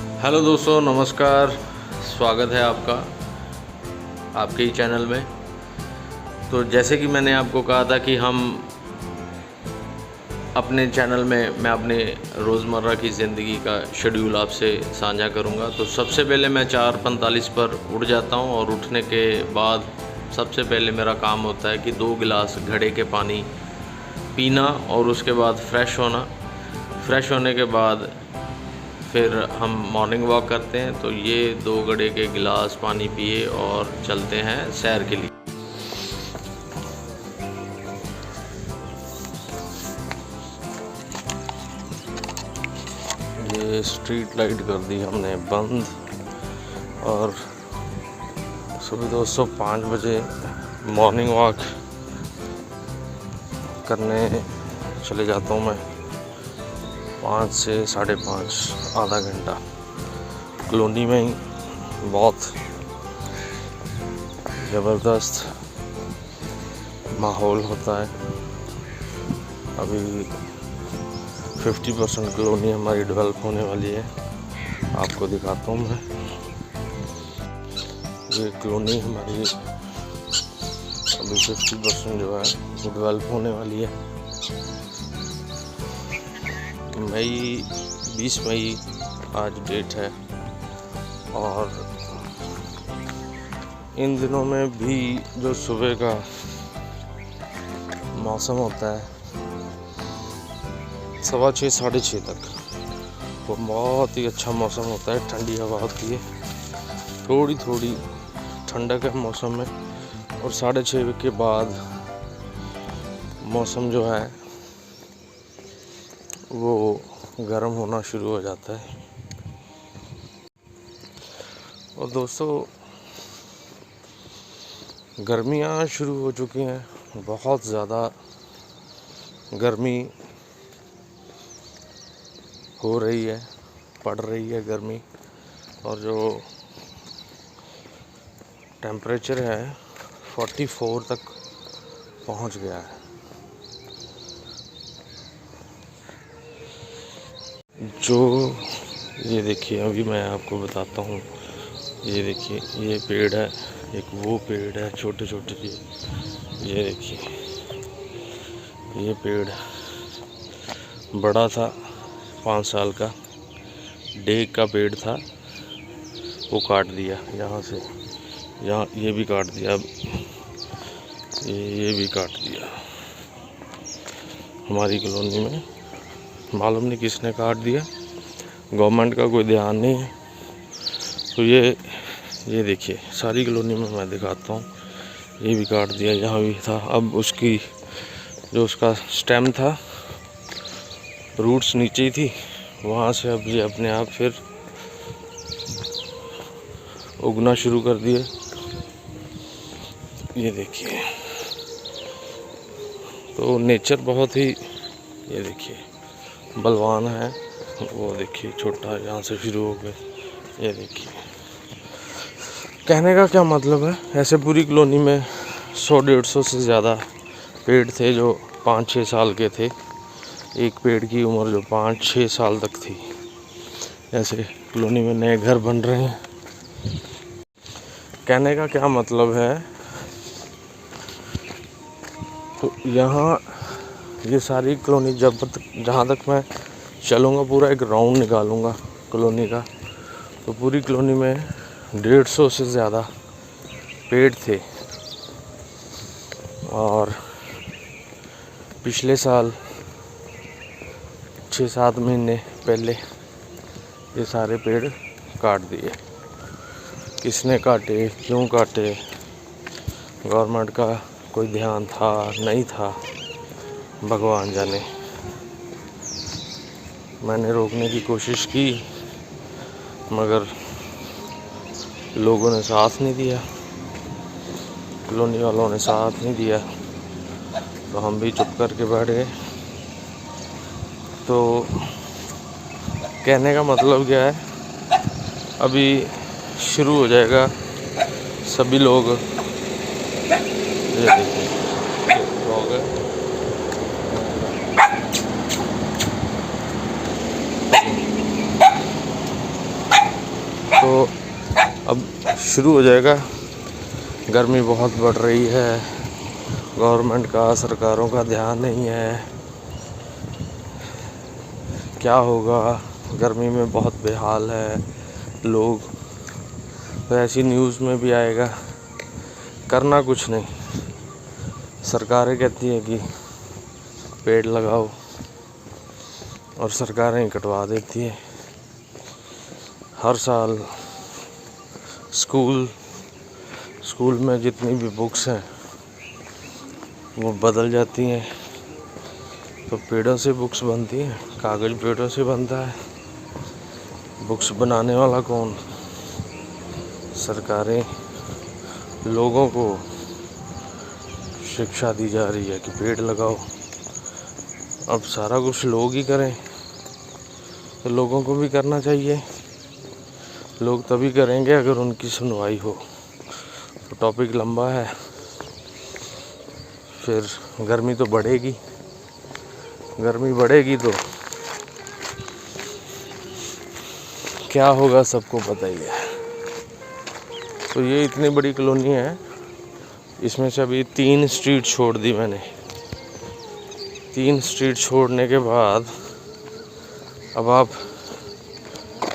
Hello दोस्तों, नमस्कार। स्वागत है आपका आपके ही चैनल में। तो जैसे कि मैंने आपको कहा था कि हम अपने चैनल में मैं अपने रोज़मर्रा की ज़िंदगी का शेड्यूल आपसे साझा करूंगा। तो सबसे पहले मैं 4:45 पर उठ जाता हूं और उठने के बाद सबसे पहले मेरा काम होता है कि 2 गिलास घड़े के पानी पीना और उसके बाद फ्रेश होना। फ्रेश होने के बाद फिर हम मॉर्निंग वॉक करते हैं। तो ये 2 घड़े के गिलास पानी पिए और चलते हैं सैर के लिए। ये स्ट्रीट लाइट कर दी हमने बंद और सुबह दोस्तों 5 बजे मॉर्निंग वॉक करने चले जाता हूँ मैं। 5 से 5:30 आधा घंटा कॉलोनी में ही बहुत ज़बरदस्त माहौल होता है। अभी 50% कॉलोनी हमारी डेवलप होने वाली है। आपको दिखाता हूँ मैं। ये कॉलोनी हमारी अभी 50% जो है वो डेवलप होने वाली है। मई 20 मई आज डेट है और इन दिनों में भी जो सुबह का मौसम होता है 6:15 6:30 तक, वो बहुत ही अच्छा मौसम होता है। ठंडी हवा होती है, थोड़ी थोड़ी ठंडक है मौसम में। और 6:30 के बाद मौसम जो है वो गर्म होना शुरू हो जाता है। और दोस्तों गर्मियाँ शुरू हो चुकी हैं। बहुत ज़्यादा गर्मी हो रही है, पड़ रही है गर्मी। और जो टेम्परेचर है 44 तक पहुंच गया है। जो ये देखिए, अभी मैं आपको बताता हूँ। ये देखिए, ये पेड़ है, एक वो पेड़ है छोटे छोटे ये देखिए, ये पेड़ बड़ा था 5 साल का, डेक का पेड़ था, वो काट दिया यहाँ से यहाँ। ये भी काट दिया, ये भी काट दिया हमारी कॉलोनी में। मालूम नहीं किसने काट दिया, गवर्नमेंट का कोई ध्यान नहीं है। तो ये देखिए, सारी कॉलोनी में मैं दिखाता हूँ। ये भी काट दिया, यहाँ भी था। अब उसकी जो उसका स्टेम था, रूट्स नीचे ही थी, वहाँ से अब ये अपने आप फिर उगना शुरू कर दिए। ये देखिए, तो नेचर बहुत ही, ये देखिए, बलवान है। वो देखिए छोटा यहाँ से शुरू हो गए। ये देखिए, कहने का क्या मतलब है, ऐसे पूरी कॉलोनी में 100-150 से ज़्यादा पेड़ थे जो 5-6 साल के थे। एक पेड़ की उम्र जो 5-6 साल तक थी। ऐसे कॉलोनी में नए घर बन रहे हैं। कहने का क्या मतलब है, तो यहाँ ये सारी कॉलोनी जहाँ तक मैं चलूँगा, पूरा एक राउंड निकालूँगा कॉलोनी का, तो पूरी कॉलोनी में 150 से ज़्यादा पेड़ थे। और पिछले साल 6-7 महीने पहले ये सारे पेड़ काट दिए। किसने काटे, क्यों काटे, गवर्नमेंट का कोई ध्यान था नहीं था, भगवान जाने। मैंने रोकने की कोशिश की मगर लोगों ने साथ नहीं दिया, कॉलोनी वालों ने साथ नहीं दिया, तो हम भी चुप करके बैठ गए। तो कहने का मतलब क्या है, अभी शुरू हो जाएगा। सभी लोग, ये देखिए लोग है, तो अब शुरू हो जाएगा। गर्मी बहुत बढ़ रही है, गवर्नमेंट का, सरकारों का ध्यान नहीं है। क्या होगा, गर्मी में बहुत बेहाल है लोग। तो ऐसी न्यूज़ में भी आएगा। करना कुछ नहीं, सरकारें कहती हैं कि पेड़ लगाओ और सरकारें ही कटवा देती हैं। हर साल स्कूल में जितनी भी बुक्स हैं वो बदल जाती हैं। तो पेड़ों से बुक्स बनती हैं, कागज़ पेड़ों से बनता है। बुक्स बनाने वाला कौन? सरकारें। लोगों को शिक्षा दी जा रही है कि पेड़ लगाओ। अब सारा कुछ लोग ही करें तो लोगों को भी करना चाहिए। लोग तभी करेंगे अगर उनकी सुनवाई हो। तो टॉपिक लंबा है, फिर गर्मी तो बढ़ेगी। गर्मी बढ़ेगी तो क्या होगा सबको पता ही है। तो ये इतनी बड़ी कॉलोनी है, इसमें से अभी 3 स्ट्रीट छोड़ दी मैंने। 3 स्ट्रीट छोड़ने के बाद अब आप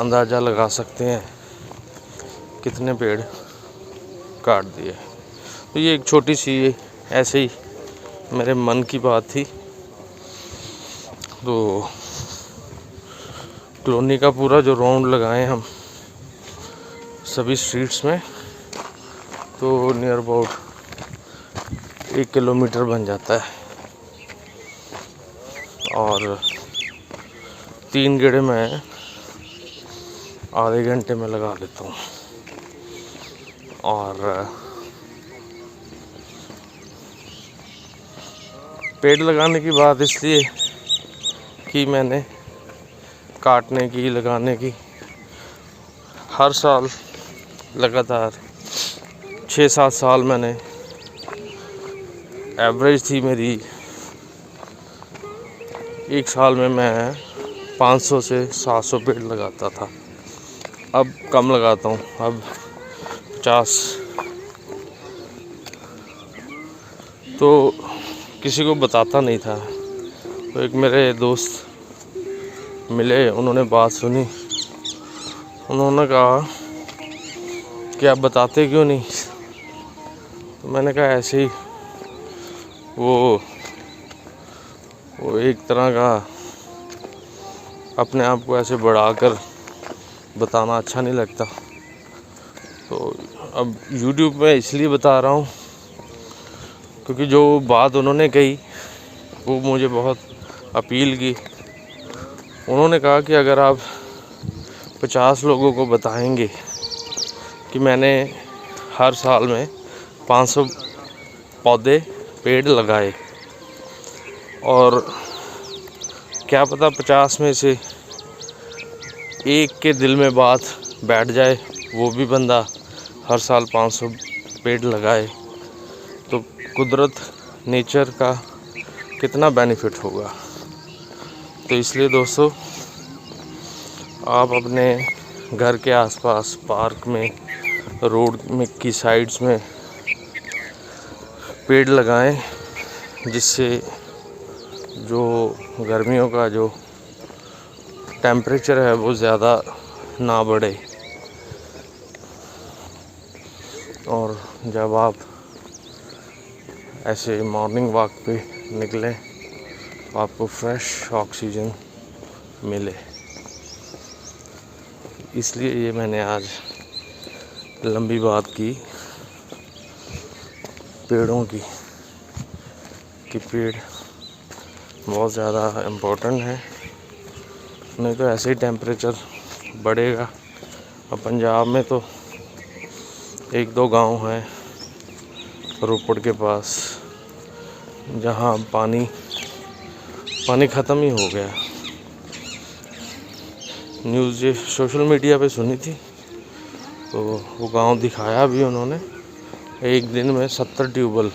अंदाज़ा लगा सकते हैं कितने पेड़ काट दिए। तो ये एक छोटी सी ऐसे ही मेरे मन की बात थी। तो कॉलोनी का पूरा जो राउंड लगाए हम सभी स्ट्रीट्स में, तो नियर अबाउट 1 किलोमीटर बन जाता है। और 3 गेड़े मैं आधे घंटे में लगा लेता हूँ। और पेड़ लगाने की बात इसलिए कि मैंने काटने की, लगाने की, हर साल लगातार 6-7 साल मैंने, एवरेज थी मेरी, एक साल में मैं 500 से 700 पेड़ लगाता था। अब कम लगाता हूँ, अब 50। तो किसी को बताता नहीं था। तो एक मेरे दोस्त मिले, उन्होंने बात सुनी। उन्होंने कहा कि आप बताते क्यों नहीं? तो मैंने कहा ऐसे ही, वो एक तरह का अपने आप को ऐसे बढ़ाकर बताना अच्छा नहीं लगता। तो अब YouTube में इसलिए बता रहा हूँ क्योंकि जो बात उन्होंने कही वो मुझे बहुत अपील की। उन्होंने कहा कि अगर आप 50 लोगों को बताएंगे कि मैंने हर साल में 500 पौधे, पेड़ लगाए, और क्या पता 50 में से एक के दिल में बात बैठ जाए, वो भी बंदा हर साल 500 पेड़ लगाए, तो कुदरत, नेचर का कितना बेनिफिट होगा। तो इसलिए दोस्तों, आप अपने घर के आसपास, पार्क में, रोड में की साइड्स में पेड़ लगाएं, जिससे जो गर्मियों का जो टेम्परेचर है वो ज़्यादा ना बढ़े। और जब आप ऐसे मॉर्निंग वॉक पे निकलें तो आपको फ्रेश ऑक्सीजन मिले। इसलिए ये मैंने आज लंबी बात की पेड़ों की, कि पेड़ बहुत ज़्यादा इम्पोर्टेंट है, नहीं तो ऐसे ही टेम्परेचर बढ़ेगा। अब पंजाब में तो 1-2 गांव हैं रोपड़ के पास जहां पानी ख़त्म ही हो गया। न्यूज़ ये सोशल मीडिया पे सुनी थी, तो वो गांव दिखाया भी उन्होंने। एक दिन में 70 ट्यूबवेल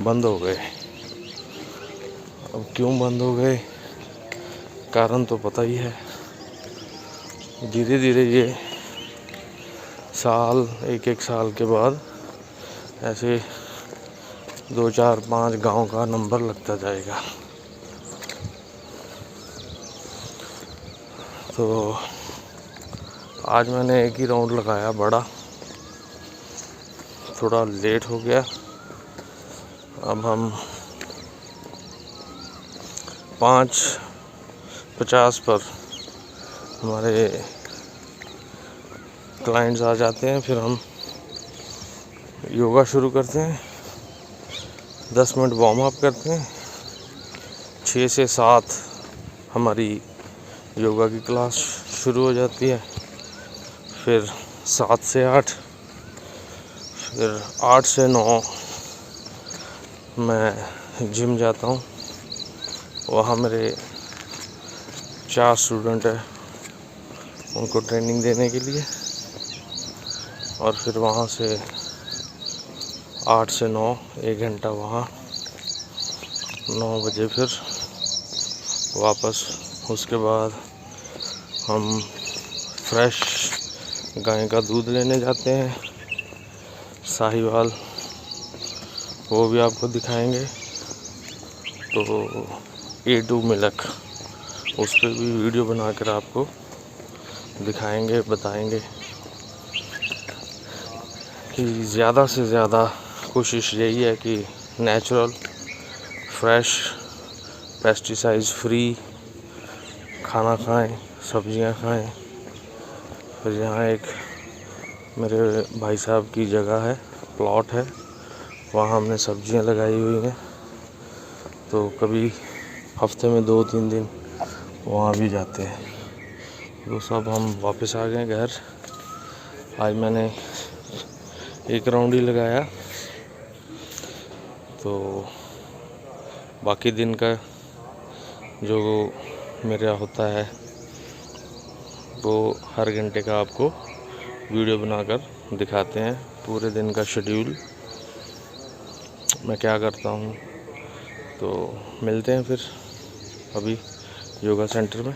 बंद हो गए। अब क्यों बंद हो गए, कारण तो पता ही है। धीरे धीरे ये साल 1-1 साल के बाद ऐसे 2, 4, 5 गांव का नंबर लगता जाएगा। तो आज मैंने एक ही राउंड लगाया बड़ा, थोड़ा लेट हो गया। अब हम 5:50 पर हमारे क्लाइंट्स आ जाते हैं, फिर हम योगा शुरू करते हैं। 10 मिनट वार्म अप करते हैं। 6 से 7 हमारी योगा की क्लास शुरू हो जाती है। फिर 7 से 8, फिर 8 से 9 मैं जिम जाता हूँ। वहाँ मेरे 4 स्टूडेंट हैं, उनको ट्रेनिंग देने के लिए। और फिर वहाँ से 8 से 9 1 घंटा वहाँ, 9 बजे फिर वापस। उसके बाद हम फ्रेश गाय का दूध लेने जाते हैं, साहिवाल, वो भी आपको दिखाएंगे। तो A2 मिल्क, उस पर भी वीडियो बनाकर आपको दिखाएंगे, बताएंगे कि ज़्यादा से ज़्यादा कोशिश यही है कि नेचुरल, फ्रेश, पेस्टिसाइड्स फ्री खाना खाएं, सब्जियां खाएं। फिर यहाँ एक मेरे भाई साहब की जगह है, प्लॉट है, वहाँ हमने सब्जियां लगाई हुई हैं। तो कभी हफ्ते में 2-3 दिन वहाँ भी जाते हैं। तो सब हम वापस आ गए घर। आज मैंने एक राउंड ही लगाया, तो बाकी दिन का जो मेरा होता है वो हर घंटे का आपको वीडियो बनाकर दिखाते हैं, पूरे दिन का शेड्यूल मैं क्या करता हूँ। तो मिलते हैं फिर अभी योगा सेंटर में।